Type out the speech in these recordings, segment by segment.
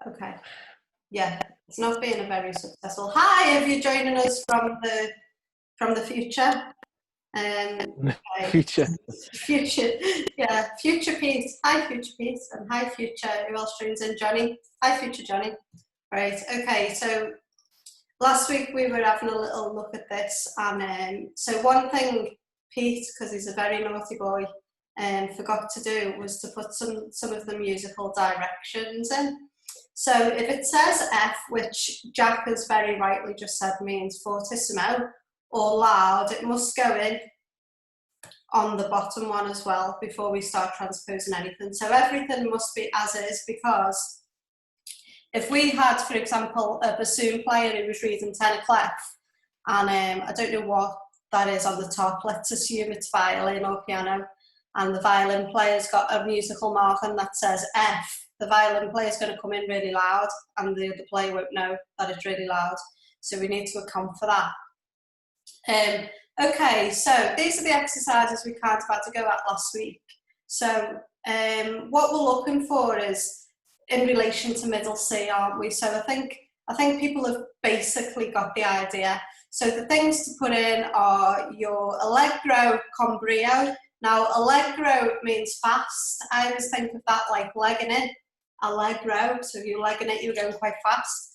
Okay. Yeah, it's not been a very successful. Hi, if you're joining us from the future. Okay. Future. Yeah, future Pete. Hi, future Pete, and hi, future. Who else joins in? Johnny. Hi, future Johnny. Right. Okay. So last week we were having a little look at this, and so one thing Pete, because he's a very naughty boy, forgot to do was to put some of the musical directions in. So if it says F, which Jack has very rightly just said means fortissimo or loud, it must go in on the bottom one as well before we start transposing anything. So everything must be as is, because if we had, for example, a bassoon player who was reading tenor clef, and I don't know what that is on the top, let's assume it's violin or piano, and the violin player's got a musical marking that says F, the violin player's going to come in really loud, and the other player won't know that it's really loud. So we need to account for that. Okay, so these are the exercises we kind of had to go at last week. So what we're looking for is in relation to middle C, aren't we? So I think people have basically got the idea. So the things to put in are your allegro con brio. Now, allegro means fast. I always think of that like legging in, allegro. So if you're legging it, you're going quite fast.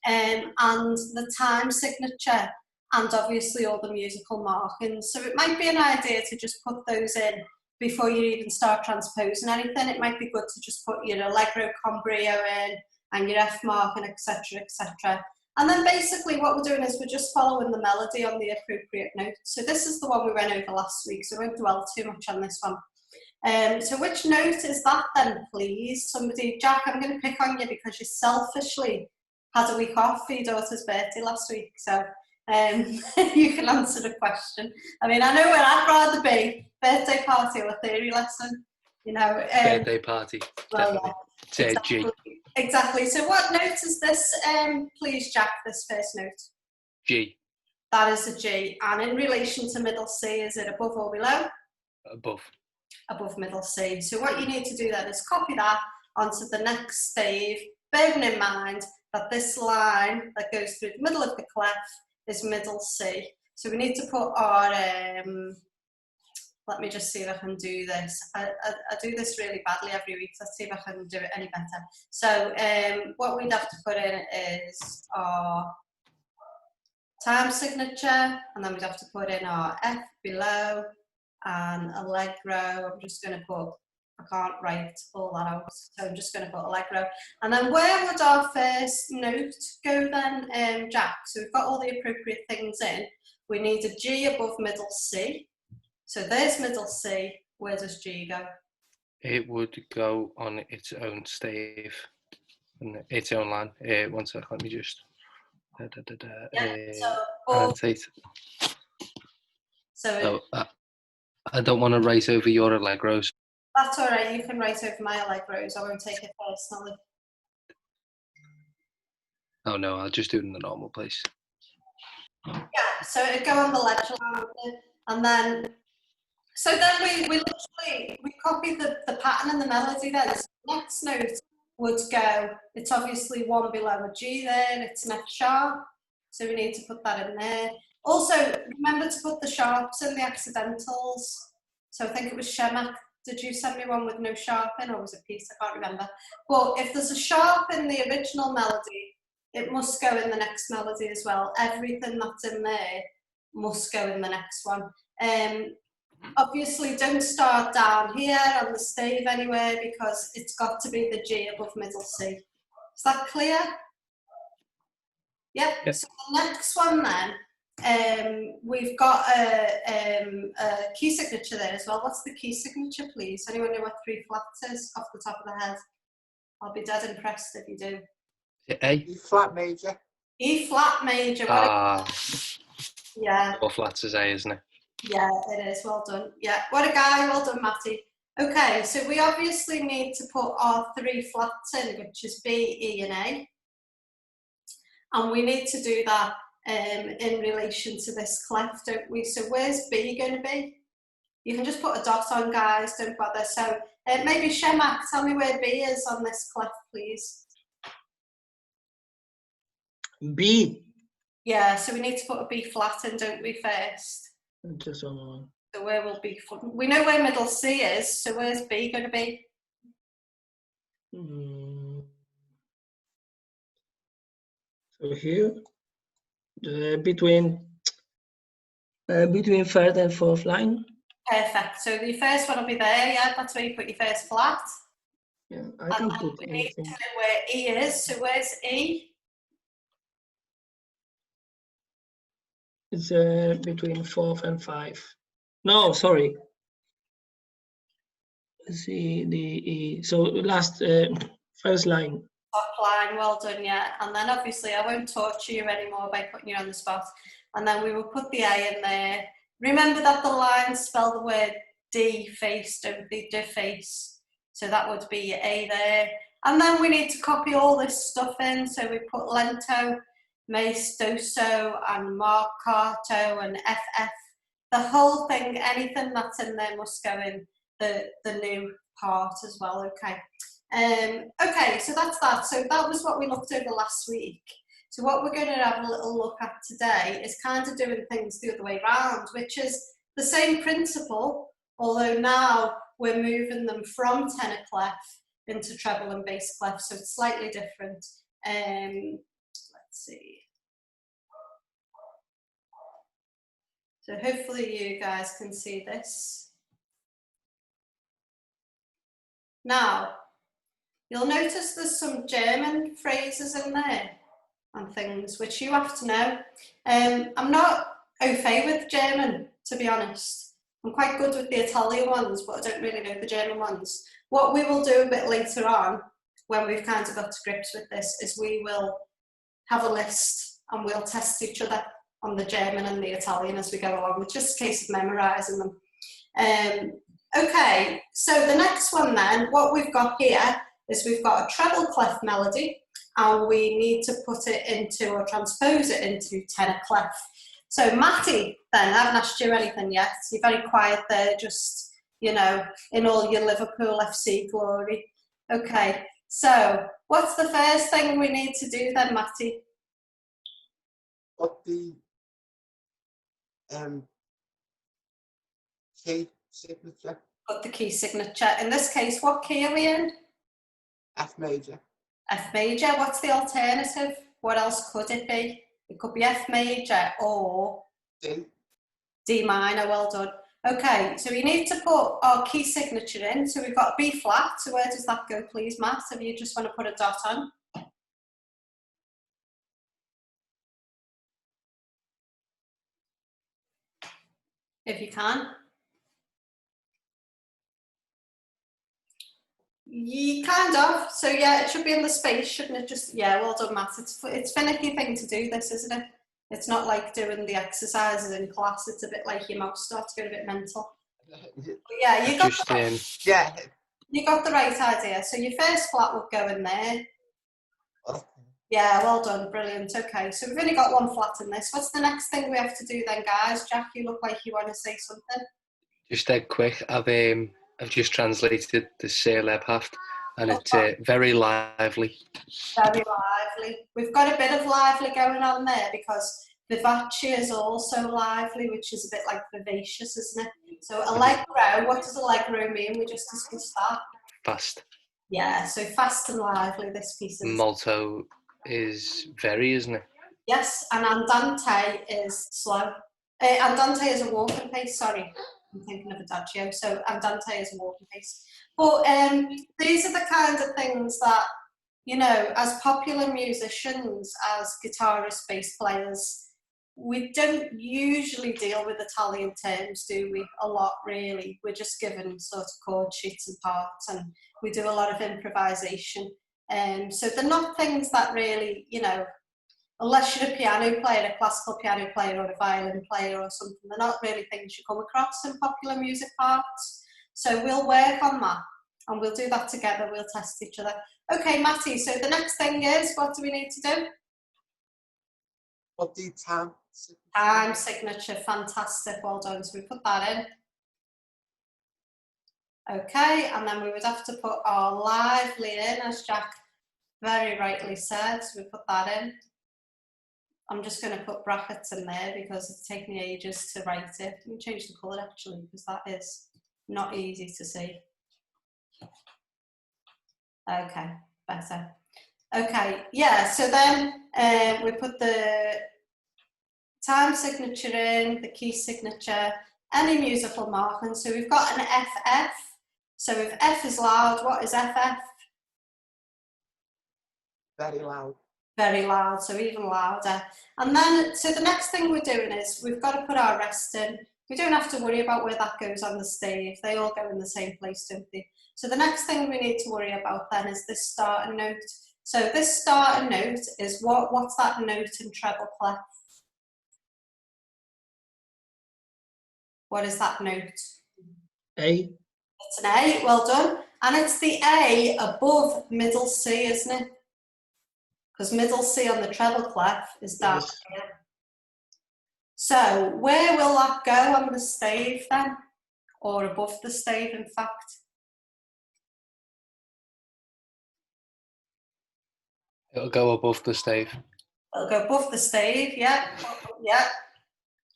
And the time signature, and obviously all the musical markings. So it might be an idea to just put those in before you even start transposing anything. It might be good to just put your allegro con brio in and your F marking, etc., etc. And then basically what we're doing is we're just following the melody on the appropriate note. So this is the one we went over last week, so I won't dwell too much on this one. So which note is that then, please? Somebody, Jack, I'm going to pick on you because you selfishly had a week off for your daughter's birthday last week. So you can answer the question. I mean, I know where I'd rather be, birthday party or a theory lesson, you know. Birthday party, definitely. Well, yeah, exactly. So what note is this, please, Jack, this first note? G. That is a G. And in relation to middle C, is it above or below? Above. Above middle C. So what you need to do then is copy that onto the next stave, bearing in mind that this line that goes through the middle of the clef is middle C. So we need to put our, let me just see if I can do this. I do this really badly every week. Let's see if I can do it any better. So what we'd have to put in is our time signature, and then we'd have to put in our F below and allegro. I'm just going to put, I can't write all that out, so I'm just going to put allegro. And then where would our first note go then, Jack? So we've got all the appropriate things in. We need a G above middle C. So there's middle C. Where does G go? It would go on its own stave, on its own line. One sec, let me just... So I don't want to write over your allegros. That's all right, you can write over my allegros. I won't take it personally. Oh no, I'll just do it in the normal place. Yeah, so it'd go on the ledger line, and then, so then we copy the pattern and the melody then. So the next note would go, it's obviously one below a G there, it's an F sharp, so we need to put that in there. Also, remember to put the sharps in the accidentals. So I think it was Shemak. Did you send me one with no sharp in, or was it Pete? I can't remember. But if there's a sharp in the original melody, it must go in the next melody as well. Everything that's in there must go in the next one. Obviously, don't start down here on the stave anywhere, because it's got to be the G above middle C. Is that clear? Yep. So the next one then, we've got a key signature there as well. What's the key signature, please? Anyone know what 3 flats is off the top of the head? I'll be dead impressed if you do. A? E flat major. E flat major. Yeah. 4 flats is A, isn't it? Yeah, it is. Well done. Yeah, what a guy. Well done, Matty. Okay, so we obviously need to put our 3 flats in, which is B, E, and A. And we need to do that in relation to this clef, don't we? So where's B going to be? You can just put a dot on, guys, don't bother. So Maybe Shemak, tell me where B is on this clef, please. B. Yeah, so we need to put a B flat in, don't we, first? Just one more. So where will B, we know where middle C is, so where's B going to be? So here, between third and fourth line. Perfect. So the first one will be there, yeah, that's where you put your first flat. Yeah, I can put anything. We need to know where E is, so where's E? It's between fourth and five. No, sorry. Let's see the E. So last, first line. Top line, well done, yeah. And then obviously I won't torture you anymore by putting you on the spot. And then we will put the A in there. Remember that the lines spell the word D face, don't they? Deface. So that would be A there. And then we need to copy all this stuff in. So we put lento, maestoso, and marcato, and FF. The whole thing, anything that's in there must go in the new part as well, okay? Okay, so that's that. So that was what we looked over last week. So what we're going to have a little look at today is kind of doing things the other way around, which is the same principle, although now we're moving them from tenor clef into treble and bass clef, so it's slightly different. Let's see. So hopefully you guys can see this. Now, you'll notice there's some German phrases in there and things which you have to know. I'm not au fait with German, to be honest. I'm quite good with the Italian ones, but I don't really know the German ones. What we will do a bit later on, when we've kind of got to grips with this, is we will have a list and we'll test each other on the German and the Italian as we go along. It's just a case of memorising them. Okay, so the next one then, what we've got here is we've got a treble clef melody and we need to put it into or transpose it into tenor clef. So Matty, then, I haven't asked you anything yet. You're very quiet there, just, you know, in all your Liverpool FC glory. Okay, so what's the first thing we need to do then, Matty? Put the key signature. Put the key signature. In this case, what key are we in? F major. F major. What's the alternative? What else could it be? It could be F major or D. D minor. Well done. Okay, so we need to put our key signature in. So we've got B flat. So where does that go, please, Matt? If you just want to put a dot on. If you can. Yeah, kind of. So yeah, it should be in the space, shouldn't it? Just, yeah, well done, Matt. It's finicky thing to do this, isn't it? It's not like doing the exercises in class. It's a bit like your mouth starts to get a bit mental. But yeah, you got yeah. You got the right idea. So your first flat will go in there. Okay. Yeah, well done, brilliant. Okay, so we've only got one flat in this. What's the next thing we have to do then, guys? Jack, you look like you want to say something. Just dead quick. I've just translated the Sir Lebhaft, and it's very lively. Very lively. We've got a bit of lively going on there because vivace is also lively, which is a bit like vivacious, isn't it? So allegro, what does allegro mean? We just discussed that. Fast. Yeah, so fast and lively, this piece is. Molto is very, isn't it? Yes, and andante is slow. Andante is a walking pace, sorry. I'm thinking of adagio, so andante is a walking pace. But these are the kinds of things that, you know, as popular musicians, as guitarists, bass players, we don't usually deal with Italian terms, do we? A lot, really. We're just given sort of chord sheets and parts, and we do a lot of improvisation. So they're not things that really, you know, unless you're a piano player, a classical piano player or a violin player or something, they're not really things you come across in popular music parts. So we'll work on that and we'll do that together, we'll test each other. Okay, Matty, so the next thing is, what do we need to do? Put the time signature. Time signature, fantastic, well done. So we put that in. Okay, and then we would have to put our lively in, as Jack very rightly said, so we put that in. I'm just going to put brackets in there because it's taken me ages to write it. Let me change the colour actually, because that is not easy to see. Okay, better. Okay, yeah, so then we put the time signature in, the key signature, any musical marking. So we've got an FF. So if F is loud, what is FF? Very loud. Very loud, so even louder. And then, so the next thing we're doing is we've got to put our rest in. We don't have to worry about where that goes on the stave. They all go in the same place, don't they? So the next thing we need to worry about then is this starting note. So this starting note is what's that note in treble clef? What is that note? A. It's an A, well done. And it's the A above middle C, isn't it? Because middle C on the treble clef is down Yes. here. So where will that go on the stave then? Or above the stave, in fact? It'll go above the stave. It'll go above the stave, yeah. Yeah.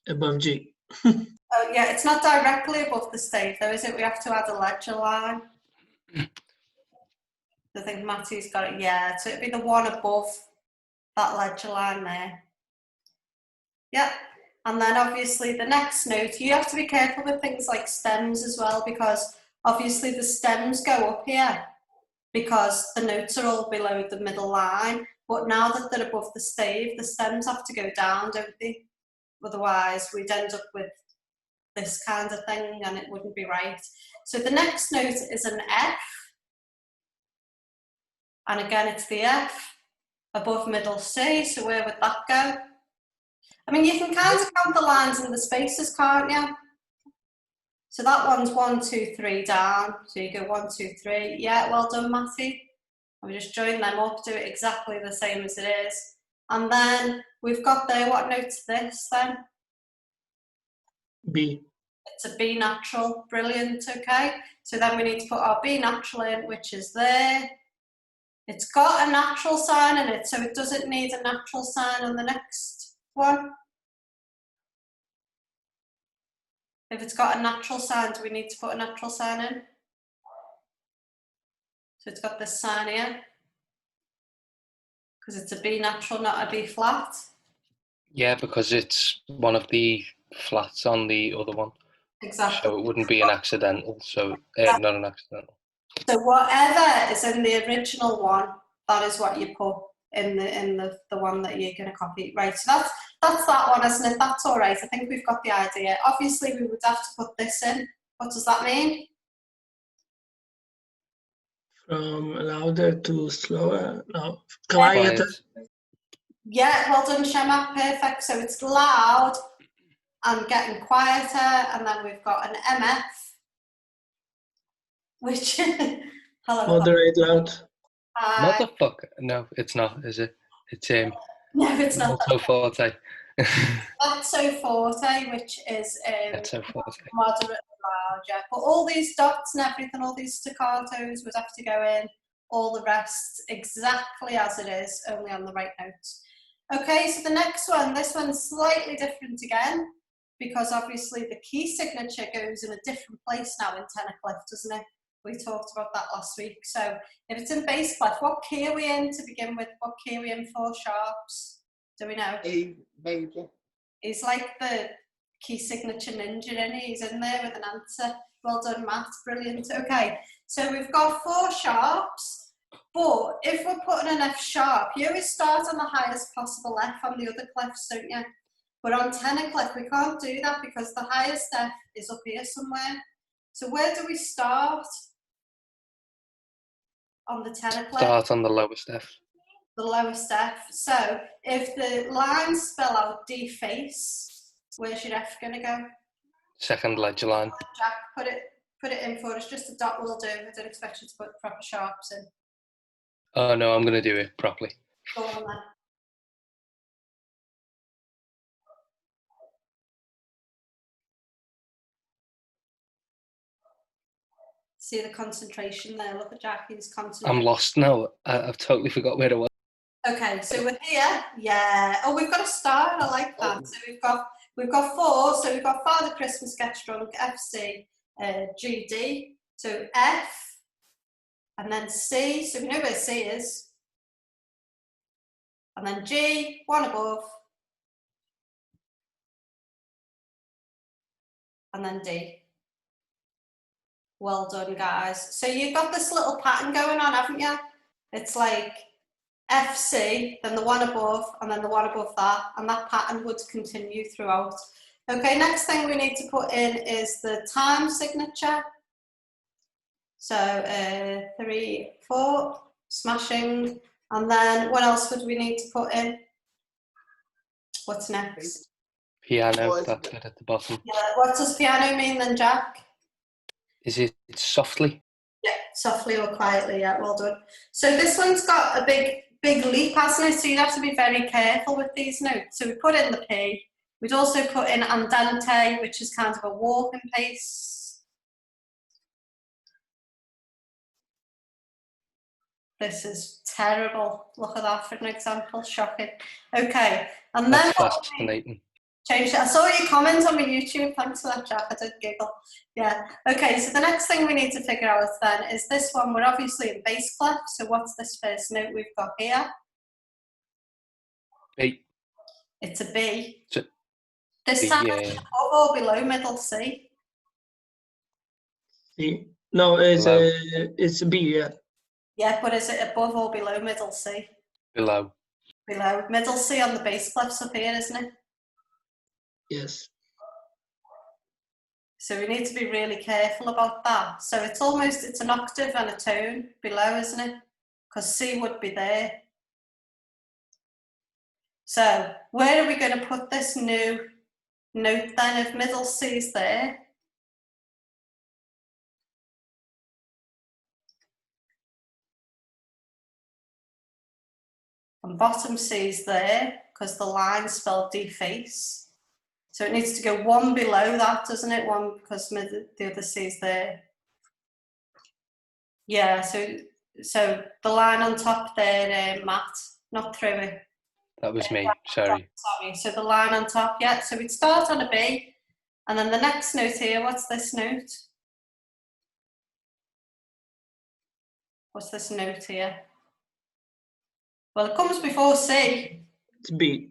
Above G. Oh, yeah, it's not directly above the stave though, is it? We have to add a ledger line. I think Matthew's got it, yeah. So it'd be the one above that ledger line there. Yeah. And then obviously the next note, you have to be careful with things like stems as well, because obviously the stems go up here because the notes are all below the middle line. But now that they're above the stave, the stems have to go down, don't they? Otherwise, we'd end up with this kind of thing and it wouldn't be right. So the next note is an F. And again, it's the F above middle C. So where would that go? I mean, you can kind of count the lines and the spaces, can't you? So that one's 1, 2, 3 down. So you go 1, 2, 3. Yeah, well done, Matthew. And we just join them up, do it exactly the same as it is. And then we've got there, what note's this then? B. It's a B natural, brilliant, okay. So then we need to put our B natural in, which is there. It's got a natural sign in it, so it doesn't need a natural sign on the next one. If it's got a natural sign, do we need to put a natural sign in? So it's got this sign here. Because it's a B natural, not a B flat. Yeah, because it's one of the flats on the other one. Exactly. So it wouldn't be an accidental, so not an accidental. So whatever is in the original one, that is what you put in the one that you're going to copy. Right, so that's that one, isn't it? That's all right. I think we've got the idea. Obviously, we would have to put this in. What does that mean? From louder to slower. No, quieter. Yeah, well done, Shema. Perfect. So it's loud and getting quieter, and then we've got an MF, which hello. Moderate loud. Motherfucker. No, it's not, is it? It's No, it's not. Alto forte. Alto forte, which is Alto forte. moderate loud, yeah. But all these dots and everything, all these staccatos would have to go in, all the rest exactly as it is, only on the right notes. Okay, so the next one, this one's slightly different again, because obviously the key signature goes in a different place now in tenor clef, doesn't it? We talked about that last week. So if it's in bass clef, what key are we in to begin with? What key are we in for sharps? Do we know? A major. He's like the key signature ninja, isn't he? He's in there with an answer. Well done, Matt. Brilliant. Okay, so we've got 4 sharps, but if we're putting an F sharp, you always start on the highest possible F on the other clefs, don't you? But on tenor clef, we can't do that because the highest F is up here somewhere. So where do we start? On the tenor clef? Start on the lowest F. The lowest F. So if the lines spell out D face, where's your F going to go? Second ledger line. Jack, put it in for us. Just a dot will do. I don't expect you to put proper sharps in. Oh no, I'm going to do it properly. Go on then. See the concentration there. Look at Jackie's concentration. I'm lost now. I've totally forgot where I was. Okay, so we're here. Yeah. Oh, we've got a star. I like that. So we've got 4. So we've got Father Christmas Gets Drunk, FC, GD. So F, and then C. So we know where C is. And then G, 1 above. And then D. Well done, guys. So you've got this little pattern going on, haven't you? It's like FC, then the 1 above, and then the 1 above that, and that pattern would continue throughout. Okay, next thing we need to put in is the time signature. So 3, 4, smashing, and then what else would we need to put in? What's next? Piano, that's it at the bottom. Yeah, what does piano mean then, Jack? Is it softly? Yeah, softly or quietly, yeah, well done. So this one's got a big leap, hasn't it? So you'd have to be very careful with these notes. So we put in the P. We'd also put in andante, which is kind of a walking pace. This is terrible. Look at that for an example, shocking. Okay, and then That's fascinating. Change it. I saw your comment on my YouTube. Thanks for that, Jack. I did giggle. Yeah. Okay, so the next thing we need to figure out then is this one. We're obviously in bass clef. So what's this first note we've got here? B. It's a B. So, This B, time yeah. it's above or below middle C? C. No, it's Below. it's B. Yeah. Yeah, but is it above or below middle C? Below. Below. Middle C on the bass clef's up here, isn't it? Yes. So we need to be really careful about that. So it's an octave and a tone below, isn't it? Because C would be there. So where are we going to put this new note then if middle C's there? And bottom C's there because the line's spelled deface. So it needs to go 1 below that, doesn't it? 1 because the other C's there. Yeah, so the line on top there, Matt, not through it. That was me, sorry. Sorry, so the line on top, yeah. So we'd start on a B, and then the next note here, what's this note? What's this note here? Well, it comes before C. It's B.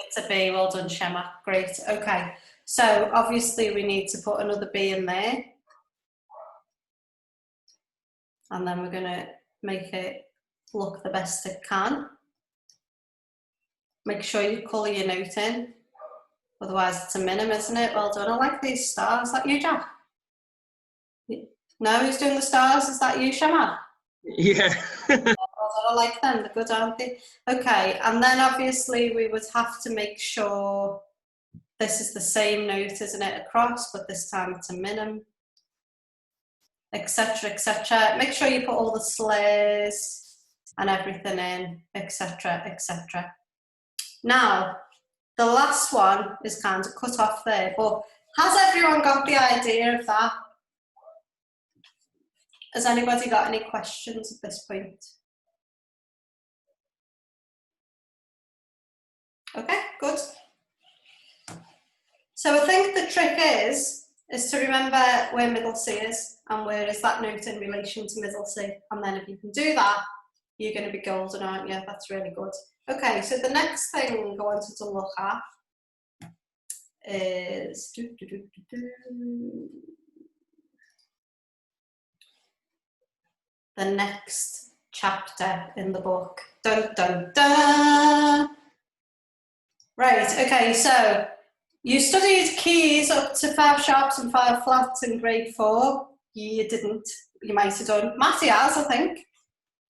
It's a B, well done, Shema. Great, okay. So obviously we need to put another B in there. And then we're gonna make it look the best it can. Make sure you colour your note in. Otherwise it's a minim, isn't it? Well done. I like these stars. Is that you, Jack? No, who's doing the stars? Is that you, Shema? Yeah. I like them. They're good, aren't they? Okay, and then obviously we would have to make sure this is the same note, isn't it, across, but this time it's a minim, etc., etc. Make sure you put all the slays and everything in, etc., etc. Now, the last one is kind of cut off there, but has everyone got the idea of that? Has anybody got any questions at this point? Okay, good. So I think the trick is to remember where middle C is and where is that note in relation to middle C. And then if you can do that, you're going to be golden, aren't you? That's really good. Okay, so the next thing I wanted to look at is the next chapter in the book. Dun, dun, dun. Right, okay, so you studied keys up to 5 sharps and 5 flats in grade 4. You didn't. You might have done. Matty has, I think.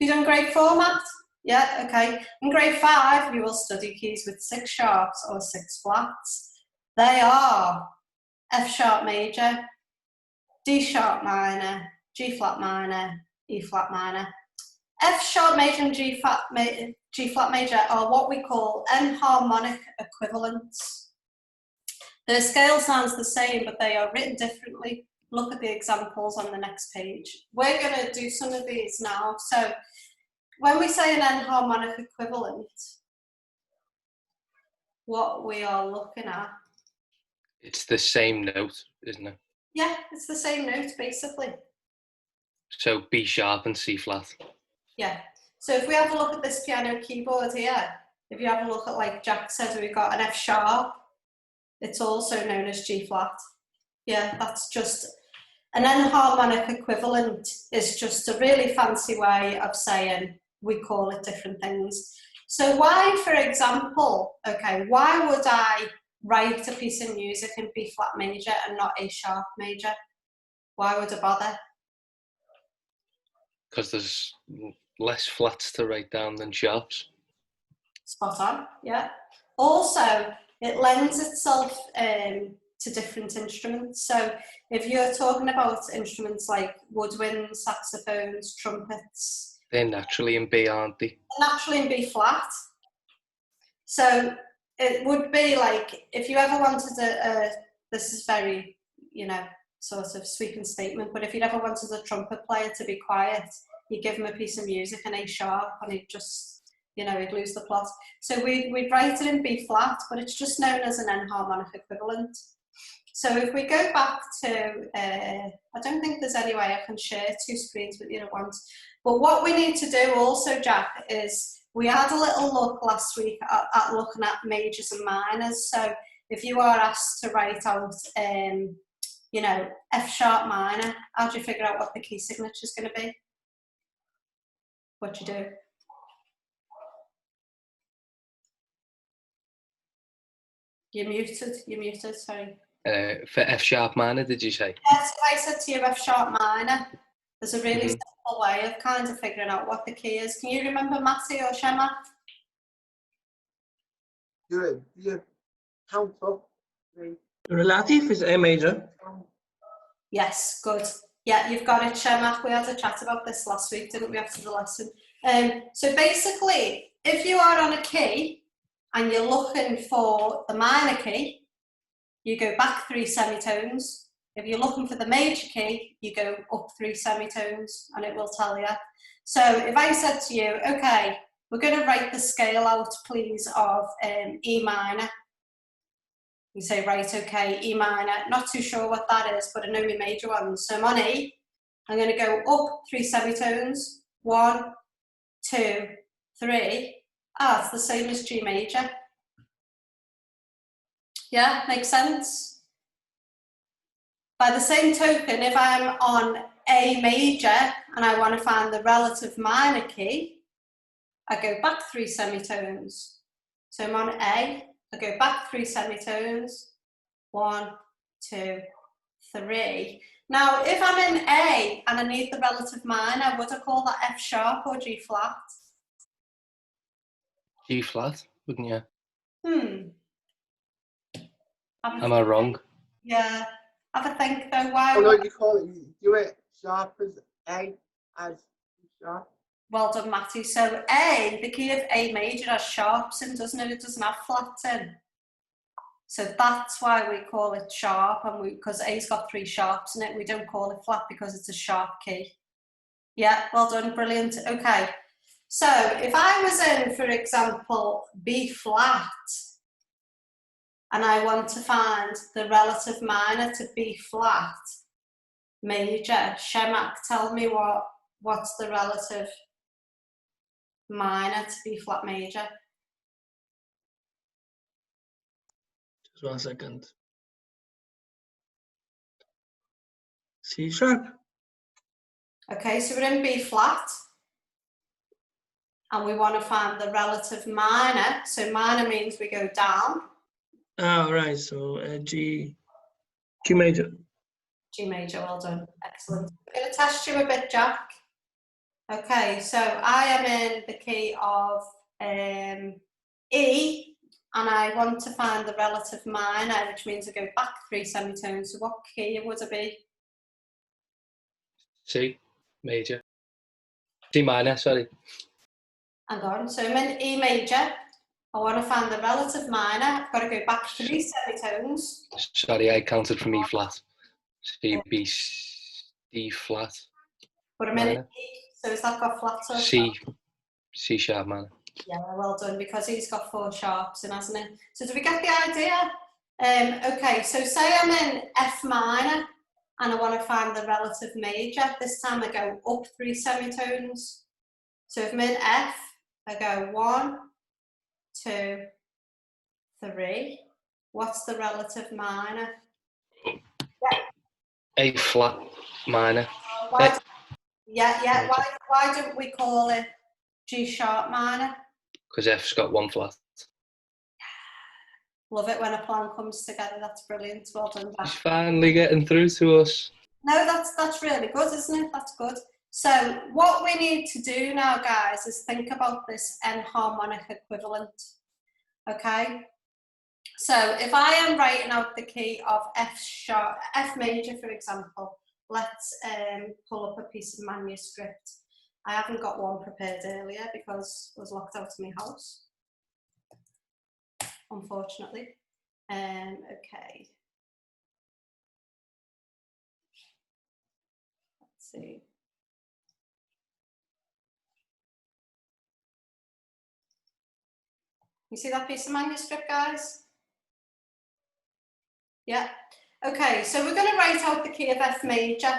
You done grade 4, Matt? Yeah, okay. In grade 5, you will study keys with 6 sharps or 6 flats. They are F sharp major, D sharp minor, G flat minor, E flat minor. F sharp major and G flat major are what we call enharmonic equivalents. The scale sounds the same, but they are written differently. look at the examples on the next page. We're going to do some of these now. So when we say an enharmonic equivalent, what we are looking at, It's the same note, isn't it? yeah, it's the same note basically. So B sharp and C flat. Yeah. So if we have a look at this piano keyboard here, if you have a look at, like Jack said, we've got an F sharp. It's also known as G flat. Yeah, that's just an enharmonic equivalent is just a really fancy way of saying we call it different things. So why, for example, okay, why would I write a piece of music in B flat major and not A sharp major? Why would I bother? Because there's less flats to write down than sharps. Spot on, yeah. Also, it lends itself to different instruments. So if you're talking about instruments like woodwinds, saxophones, trumpets, They're naturally in B, aren't they? naturally in B flat. So it would be like, if you ever wanted this is very, you know, sort of sweeping statement, but if you'd ever wanted a trumpet player to be quiet, you give him a piece of music in A sharp and he'd just, you know, he'd lose the plot. So we'd write it in B flat, but it's just known as an enharmonic equivalent. So if we go back to, I don't think there's any way I can share two screens with you at once, but what we need to do also, Jack, is we had a little look last week at looking at majors and minors. So if you are asked to write out, you know, F sharp minor, how do you figure out what the key signature is going to be? What do you do? You're muted, sorry. For F sharp minor, did you say? Yes, I said to you F sharp minor. There's a really simple way of kind of figuring out what the key is. Can you remember Matty or Shema? You count up. Relative is A major. Yes, good. Yeah, you've got it, Shema. We had a chat about this last week, didn't we, after the lesson? So basically, if you are on a key and you're looking for the minor key, you go back 3 semitones. If you're looking for the major key, you go up 3 semitones, and it will tell you. So if I said to you, okay, we're going to write the scale out, please, of E minor. You say, right, okay, E minor, not too sure what that is, but I know my major ones. So I'm on E, I'm going to go up 3 semitones, 1, 2, 3. Ah, it's the same as G major. Yeah, makes sense? By the same token, if I'm on A major and I want to find the relative minor key, I go back 3 semitones. So I'm on A, I go back 3 semitones, 1, 2, 3. Now, if I'm in A and I need the relative minor, would I call that F sharp or G flat? G flat, wouldn't you? Am I wrong? Yeah. Have a think though. Why? Oh no, you call it. You do it sharp as A as sharp. Well done, Matty. So A, the key of A major has sharps in, doesn't it? It doesn't have flats in. So that's why we call it sharp, and because A's got 3 sharps in it, we don't call it flat because it's a sharp key. Yeah, well done, brilliant. Okay. So if I was in, for example, B flat, and I want to find the relative minor to B flat major, Shemak, tell me what's the relative minor to B flat major? Just 1 second. C sharp. Okay, so we're in B flat, and we want to find the relative minor. So minor means we go down. Ah, right. So G major. G major, well done, excellent. I'm going to test you a bit, Jack. Okay, so I am in the key of E, and I want to find the relative minor, which means I go back 3 semitones. So what key would it be? C major. C minor, sorry. Hang on, so I'm in E major. I want to find the relative minor. I've got to go back 3 semitones. Sorry, I counted from E flat. C, B, D flat. But a minute, minor. so has that got flats or C sharp minor. Yeah, well done, because he's got 4 sharps in, hasn't he? So do we get the idea? Okay, so say I'm in F minor and I want to find the relative major. This time I go up 3 semitones. So if I'm in F, I go 1, 2, 3. What's the relative minor? A flat minor. Why don't we call it G sharp minor? Because F's got 1 flat. Love it when a plan comes together. That's brilliant. Well done, Jack. He's finally getting through to us. No, that's really good, isn't it? That's good. So what we need to do now, guys, is think about this enharmonic equivalent. Okay. So if I am writing out the key of F major, for example, let's pull up a piece of manuscript. I haven't got one prepared earlier because I was locked out of my house, unfortunately. Okay. Let's see. You see that piece of manuscript, guys? Yeah. Okay, so we're going to write out the key of F major.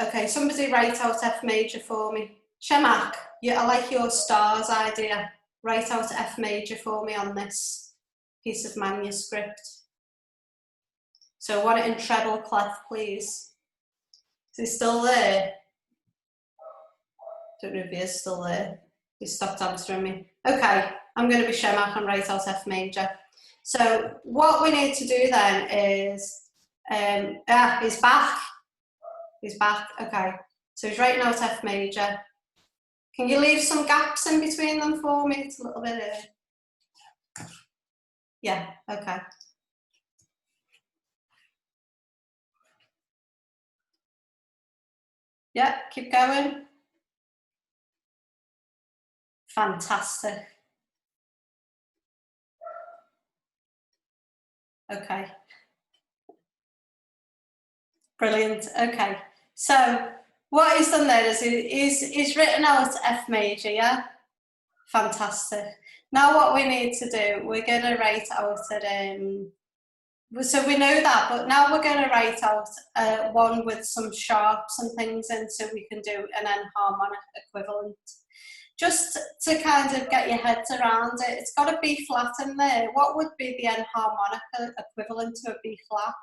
Okay, somebody write out F major for me. Shemak, I like your stars idea. Write out F major for me on this piece of manuscript. So I want it in treble clef, please. Is he still there? Don't know if he is still there. He stopped answering me. Okay, I'm going to be Shemak and write out F major. So what we need to do then is, he's back. He's back, okay. So he's writing out F major. Can you leave some gaps in between them for me? It's a little bit, yeah, okay. Yeah, keep going. Fantastic. Okay. Brilliant, okay. So what he's done there is he's written out F major, yeah? Fantastic. Now what we need to do, we're going to write out so we know that, but now we're going to write out one with some sharps and things in so we can do an enharmonic equivalent. Just to kind of get your heads around it, it's got a B flat in there. What would be the enharmonic equivalent to a B flat?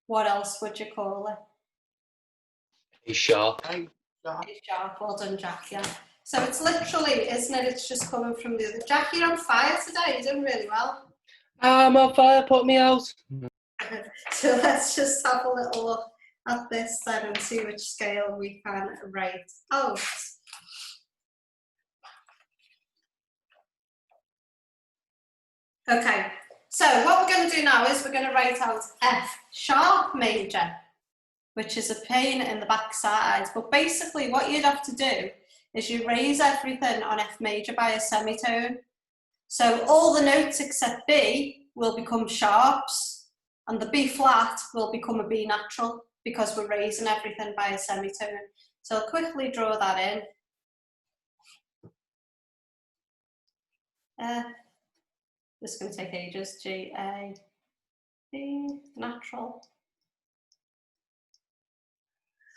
What else would you call it? A sharp. A sharp. A sharp, well done, Jack, yeah. So it's literally, isn't it, it's just coming from the other. Jack, you're on fire today, you're doing really well. I'm on fire, put me out. So let's just have a little look at this then and see which scale we can write out. Okay, so what we're going to do now is we're going to write out F sharp major, which is a pain in the backside. But basically what you'd have to do is you raise everything on F major by a semitone. So all the notes except B will become sharps and the B flat will become a B natural because we're raising everything by a semitone. So I'll quickly draw that in. This is going to take ages. G, A, B, natural.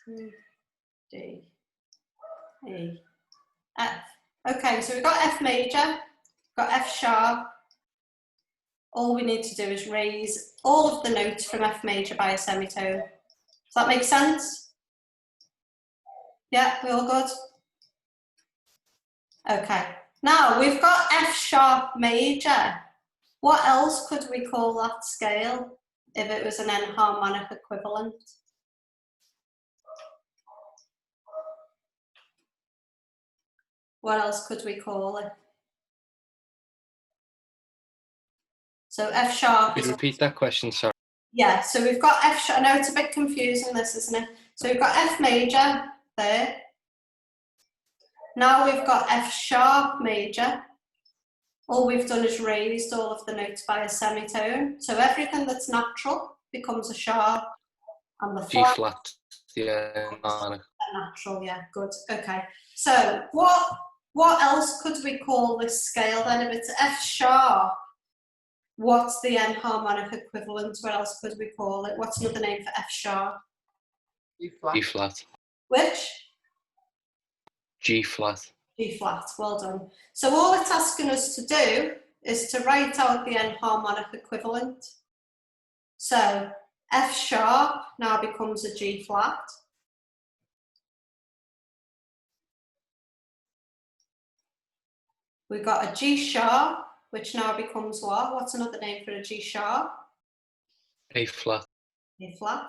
C, D, E, F. Okay, so we've got F major, got F sharp. All we need to do is raise all of the notes from F major by a semitone. Does that make sense? Yeah, we all good? Okay, now we've got F sharp major. What else could we call that scale if it was an enharmonic equivalent? What else could we call it? So F sharp. Could you repeat that question, sorry? Yeah, so we've got F sharp. I know it's a bit confusing, this, isn't it? So we've got F major there. Now we've got F sharp major. all we've done is raised all of the notes by a semitone. So everything that's natural becomes a sharp, and the G flat, flat, yeah, enharmonic. natural, yeah, good, okay. So what else could we call this scale then? If it's F sharp, what's the enharmonic equivalent? What else could we call it? What's another name for F sharp? E flat. G flat, Which? G flat. G flat, well done. So all it's asking us to do is to write out the enharmonic equivalent. So F sharp now becomes a G flat. We've got a G sharp, which now becomes what? What's another name for a G sharp? A flat. A flat.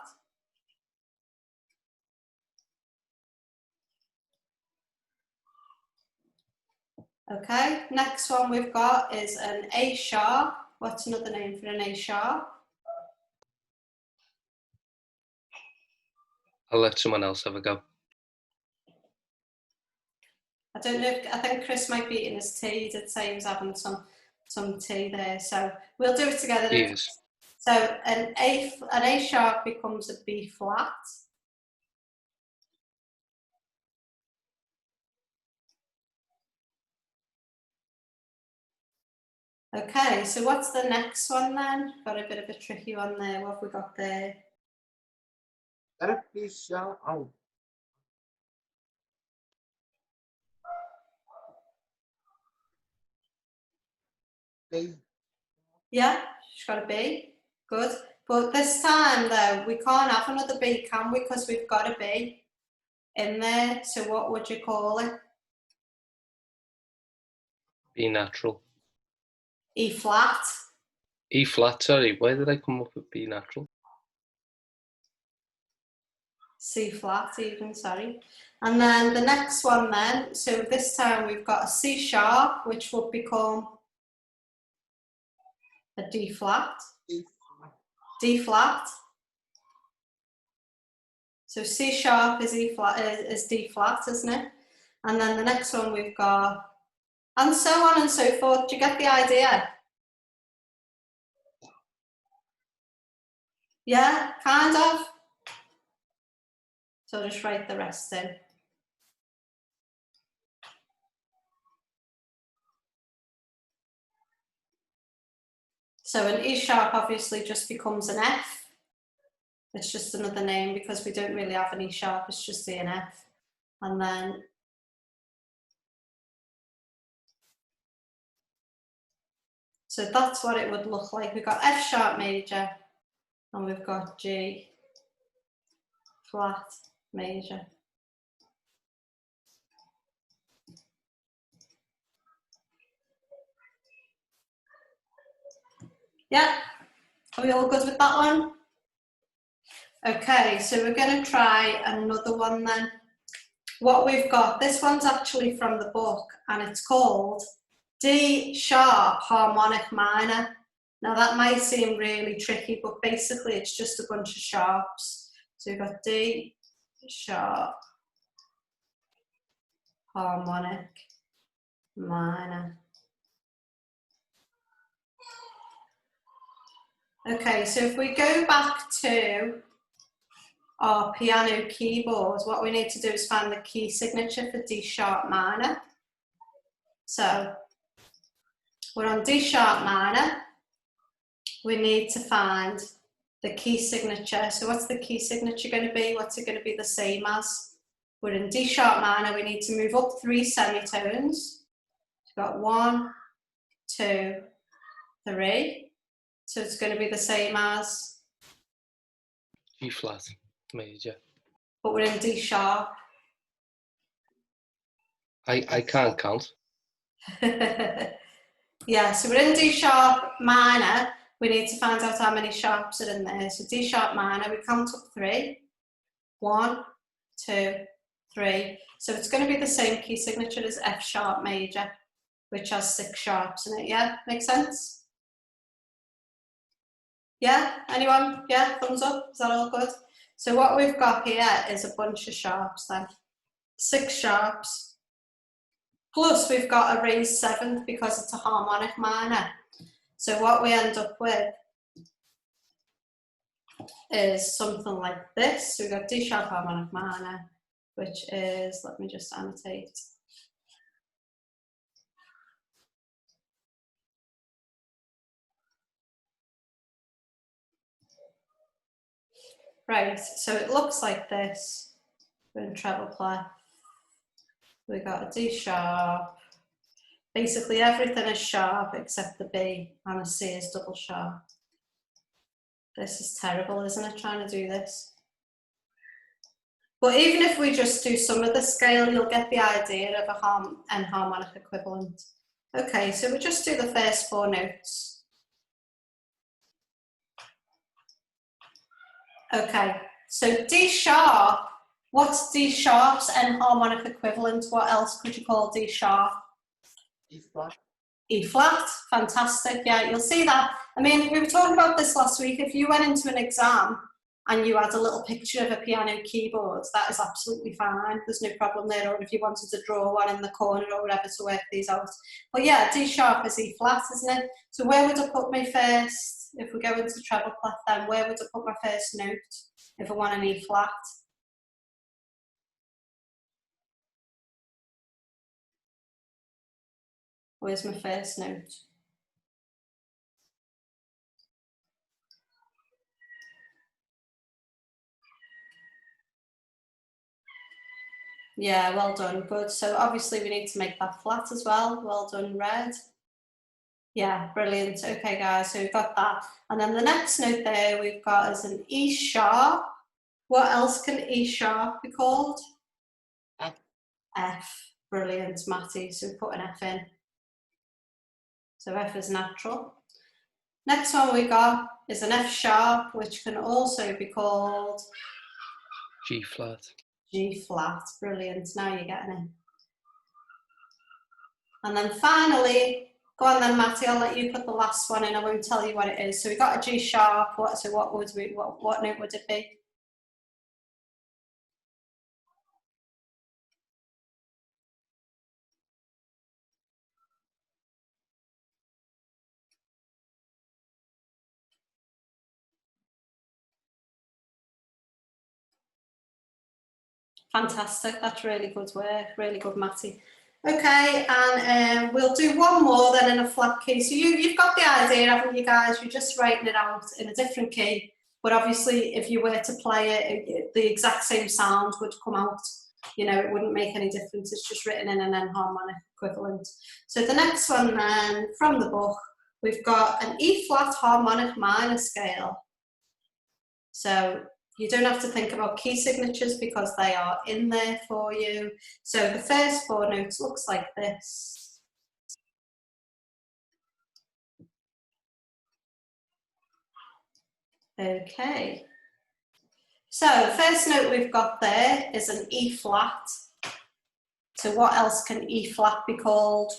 Okay, next one we've got is an A sharp. What's another name for an A sharp? I'll let someone else have a go. I don't know, I think Chris might be eating his tea. He did say he was having some tea there. So we'll do it together. He is. So an A sharp becomes a B flat. Okay, so what's the next one then? Got a bit of a tricky one there. What have we got there? Let it be sharp. Oh, B. Yeah, she's got a B. Good. But this time though, we can't have another B, can we? Because we've got a B in there. So what would you call it? B natural. E flat. E flat, sorry. Where did I come up with B natural? C flat even, sorry. And then the next one then, so this time we've got a C sharp, which would become a D flat. E flat. D flat. So C sharp is E flat, is D flat, isn't it? And then the next one we've got, and so on and so forth. Do you get the idea? Yeah, kind of. So just write the rest in. So an E sharp obviously just becomes an F. It's just another name because we don't really have an E sharp, it's just an F. And then so that's what it would look like. We've got F sharp major and we've got G flat major. Yeah, are we all good with that one? Okay, so we're going to try another one then. What we've got, this one's actually from the book and it's called D sharp harmonic minor. Now that might seem really tricky, but basically it's just a bunch of sharps. So we've got D sharp harmonic minor. Okay, so if we go back to our piano keyboard, what we need to do is find the key signature for D sharp minor. So we're on D sharp minor. We need to find the key signature. So what's the key signature going to be? What's it going to be the same as? We're in D sharp minor. We need to move up 3 semitones. We've got 1, 2, 3. So it's going to be the same as? G flat major. But we're in D sharp. I can't count. Yeah, so we're in D sharp minor. We need to find out how many sharps are in there. So D sharp minor, we count up 3. 1, 2, 3. So it's going to be the same key signature as F sharp major, which has 6 sharps in it. Yeah, makes sense? Yeah, anyone? Yeah, thumbs up. Is that all good? So what we've got here is a bunch of sharps then. 6 sharps. Plus we've got a raised seventh because it's a harmonic minor. So what we end up with is something like this. So we've got D sharp harmonic minor, which is, let me just annotate. Right, so it looks like this. We're in treble clef. We got a D sharp. Basically everything is sharp except the B, and a C is double sharp. This is terrible, isn't it, trying to do this? But even if we just do some of the scale, you'll get the idea of a enharmonic equivalent. Okay, so we just do the first 4 notes. Okay, so D sharp, what's D sharp's enharmonic equivalent? What else could you call D sharp? E flat. E flat, fantastic, yeah, you'll see that. I mean, we were talking about this last week. If you went into an exam and you had a little picture of a piano keyboard, that is absolutely fine. There's no problem there. Or if you wanted to draw one in the corner or whatever to work these out. But yeah, D sharp is E flat, isn't it? So where would I put my first, if we go into treble clef then, where would I put my first note if I want an E flat? Where's my first note? Yeah, well done, good. So obviously we need to make that flat as well. Well done, Red. Yeah, brilliant. Okay, guys, so we've got that. And then the next note there we've got is an E sharp. What else can E sharp be called? F. F. Brilliant, Matty. So we put an F in. So F is natural. Next one we got is an F sharp, which can also be called G flat. G flat. Brilliant. Now you're getting it. And then finally, go on then, Matty, I'll let you put the last one in. I won't tell you what it is. So we got a G sharp. So what would we, what note would it be? Fantastic, that's really good work, really good, Matty. Okay, and we'll do one more then in a flat key. So you've got the idea, haven't you guys? You're just writing it out in a different key, but obviously if you were to play it, the exact same sound would come out. You know, it wouldn't make any difference, it's just written in an enharmonic equivalent. So the next one then, from the book, we've got an E flat harmonic minor scale. So you don't have to think about key signatures because they are in there for you. So the first 4 notes looks like this. Okay. So the first note we've got there is an E flat. So what else can E flat be called?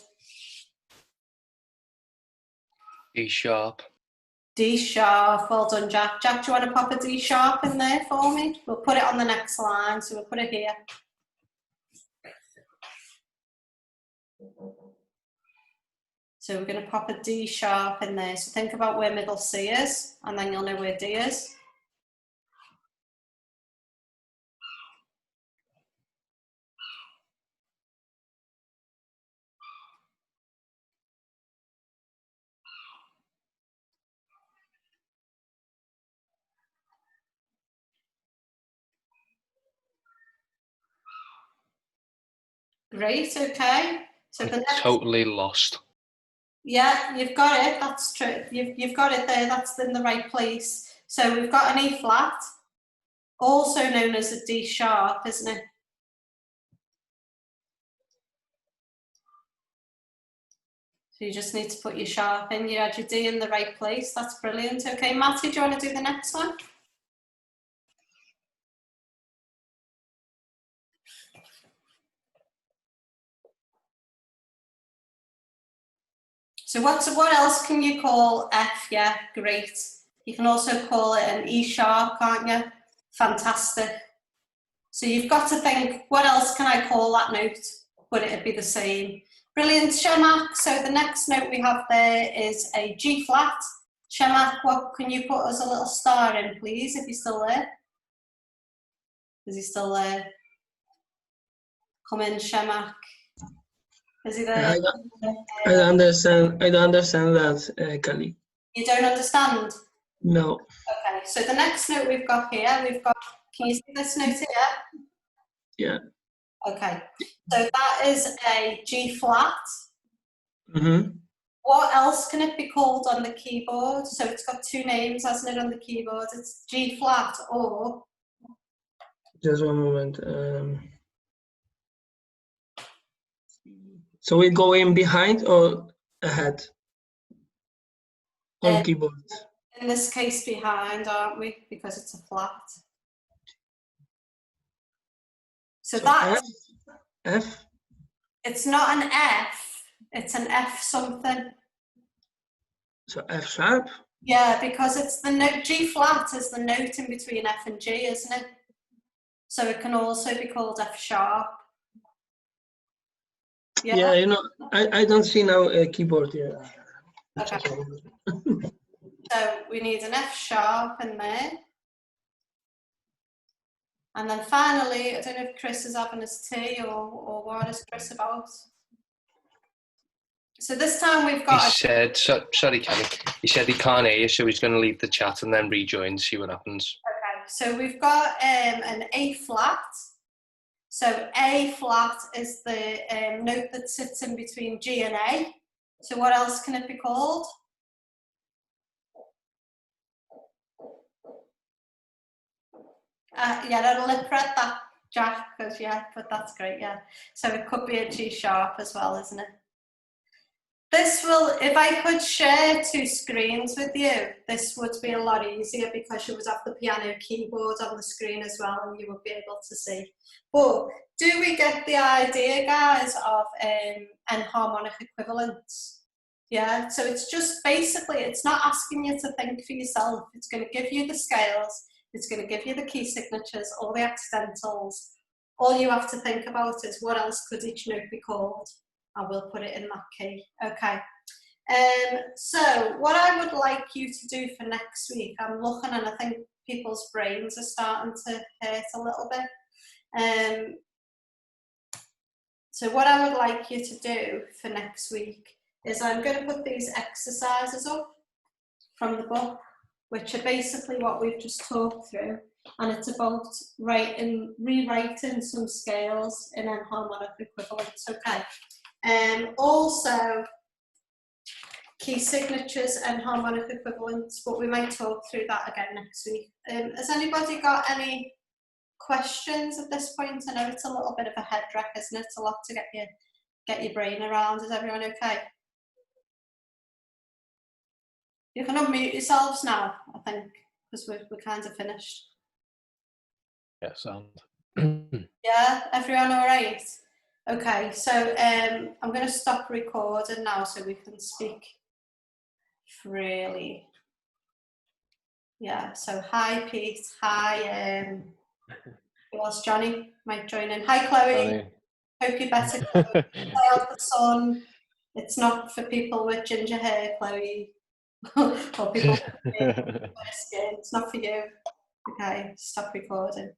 D sharp. D sharp, well done, Jack. Jack, do you want to pop a D sharp in there for me? We'll put it on the next line, so we'll put it here. So we're going to pop a D sharp in there. So think about where middle C is, and then you'll know where D is. Great, okay. So the next, Totally lost. yeah, you've got it. That's true. You've got it there. That's in the right place. So we've got an E flat, also known as a D sharp, isn't it? So you just need to put your sharp in. You had your D in the right place. That's brilliant. Okay, Matty, do you want to do the next one? So what else can you call F? Yeah, great. You can also call it an E sharp, can't you? Fantastic. So you've got to think, what else can I call that note? but it'd be the same. Brilliant, Shemak. So the next note we have there is a G flat. Shemak, what can you put us a little star in, please, if you're still there? Is he still there? Come in, Shemak. Is he there? I don't understand. I don't understand that, Kali. You don't understand? No. Okay, so the next note we've got here, can you see this note here? Yeah. Okay, so that is a G flat. Mm-hmm. What else can it be called on the keyboard? So it's got two names, hasn't it, on the keyboard? It's G flat or... Just one moment. So we go in behind or ahead on keyboard? In this case, behind, aren't we? Because it's a flat. So that's... F? It's not an F, it's an F something. So F sharp? Yeah, because it's the note, G flat is the note in between F and G, isn't it? So it can also be called F sharp. Yeah, you know, I don't see now a keyboard here. Okay. So we need an F sharp in there. And then finally, I don't know if Chris is having his tea or what is Chris about. So this time we've got... He said, sorry Kelly, he said he can't hear you, so he's going to leave the chat and then rejoin, see what happens. Okay, so we've got an A flat. So A flat is the note that sits in between G and A. So what else can it be called? Yeah, that'll lip read that, Jack, because yeah, but that's great, yeah. So it could be a G sharp as well, isn't it? This will, if I could share two screens with you, this would be a lot easier because you would have the piano keyboard on the screen as well and you would be able to see. But do we get the idea, guys, of enharmonic equivalents? Yeah, so it's just basically, it's not asking you to think for yourself. It's going to give you the scales. It's going to give you the key signatures, all the accidentals. All you have to think about is what else could each note be called, and we'll put it in that key. Okay. So what I would like you to do for next week, I'm looking and I think people's brains are starting to hurt a little bit. So what I would like you to do for next week is I'm going to put these exercises up from the book, which are basically what we've just talked through, and it's about rewriting some scales in enharmonic equivalents, okay? Also, key signatures and harmonic equivalents, but we might talk through that again next week. Has anybody got any questions at this point? I know it's a little bit of a head wreck, isn't it? It's a lot to get your brain around. Is everyone okay? You can unmute yourselves now, I think, because we're kind of finished. Yeah, sound. Yeah, everyone all right? Okay, so I'm going to stop recording now so we can speak freely. Yeah, so hi Pete, hi, who else? Johnny might join in. Hi Chloe, Johnny. hope you're better. Stay out the sun. It's not for people with ginger hair, Chloe. Or people with skin. It's not for you. Okay, stop recording.